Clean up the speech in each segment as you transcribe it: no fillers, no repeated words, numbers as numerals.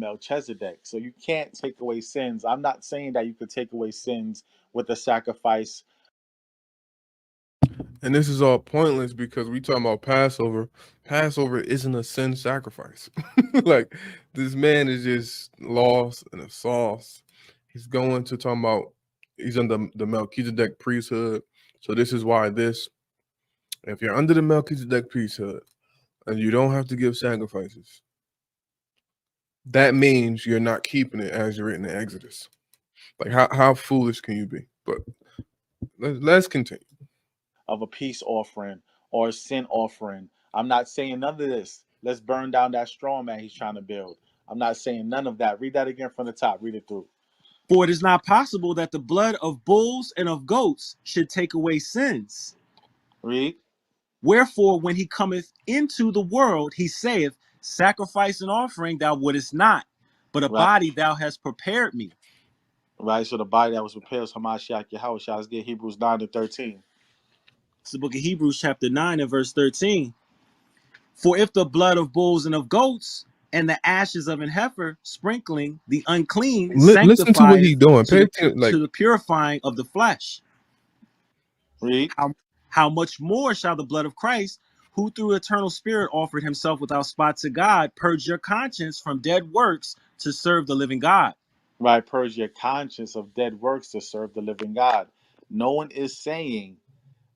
Melchizedek. So you can't take away sins. I'm not saying that you could take away sins with the sacrifice. And this is all pointless because we talking about Passover. Passover isn't a sin sacrifice. Like, this man is just lost in a sauce. He's going to talk about he's under the Melchizedek priesthood. So this is why if you're under the Melchizedek priesthood and you don't have to give sacrifices, that means you're not keeping it as you're written in Exodus. Like, how foolish can you be? But let's continue. Of a peace offering or a sin offering. I'm not saying none of this. Let's burn down that strong man he's trying to build. I'm not saying none of that. Read that again from the top. Read it through. For it is not possible that the blood of bulls and of goats should take away sins. Read. Wherefore, when he cometh into the world, he saith, sacrifice and offering thou wouldest not, but a Right. body thou hast prepared me. Right. So the body that was prepared is Hamashiach Yahawashi. Let's get Hebrews 9-13. It's the book of Hebrews chapter 9 and verse 13. For if the blood of bulls and of goats and the ashes of an heifer sprinkling the unclean Listen to what he's sanctifieth doing. Pay to attention. Like, the purifying of the flesh, Read. how much more shall the blood of Christ, who through eternal spirit offered himself without spot to God, purge your conscience from dead works to serve the living God? Right. Purge your conscience of dead works to serve the living God. No one is saying,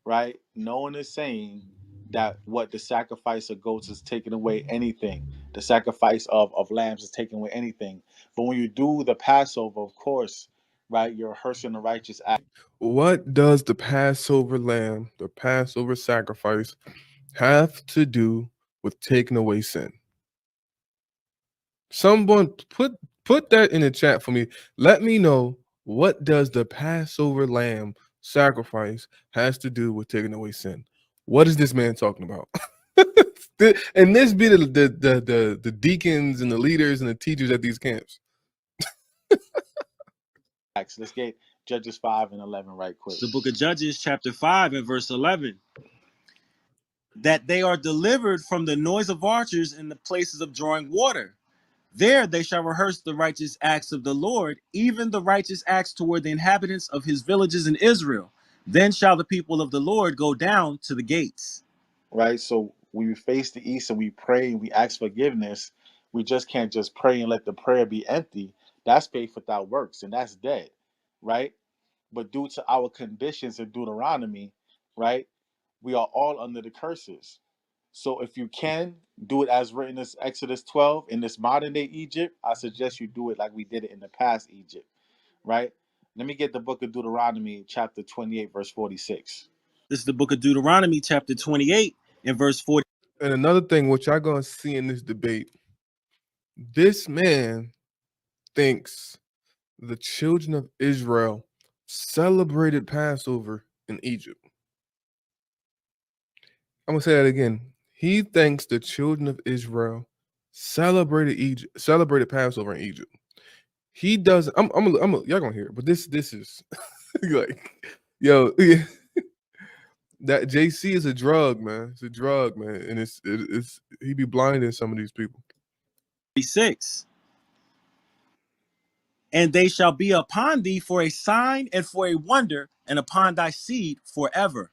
right? No one is saying that what the sacrifice of goats is taking away anything. The sacrifice of lambs is taking away anything. But when you do the Passover, of course, right, you're rehearsing the righteous act. what does the Passover lamb, the Passover sacrifice, have to do with taking away sin? Someone put that in the chat for me. Let me know, what does the Passover lamb sacrifice has to do with taking away sin? What is this man talking about? And this be the deacons and the leaders and the teachers at these camps. Let's get Judges 5-11 right quick. The book of Judges chapter 5 and verse 11. That they are delivered from the noise of archers in the places of drawing water. There they shall rehearse the righteous acts of the Lord, even the righteous acts toward the inhabitants of his villages in Israel. Then shall the people of the Lord go down to the gates. Right? So when we face the east and we pray and we ask forgiveness, we just can't just pray and let the prayer be empty. That's faith without works, and that's dead, right? But due to our conditions in Deuteronomy, right, we are all under the curses. So if you can do it as written in Exodus 12 in this modern day Egypt, I suggest you do it like we did it in the past Egypt, right? Let me get the book of Deuteronomy, chapter 28, verse 46. This is the book of Deuteronomy chapter 28 and verse 40. And another thing which y'all gonna see in this debate, this man thinks the children of Israel celebrated Passover in Egypt. I'm gonna say that again. He thinks the children of Israel celebrated Passover in Egypt. He doesn't. Y'all gonna hear it, but this is like, yo, that JC is a drug, man. It's a drug, man, and it's he be blinding some of these people. 46. And they shall be upon thee for a sign and for a wonder, and upon thy seed forever.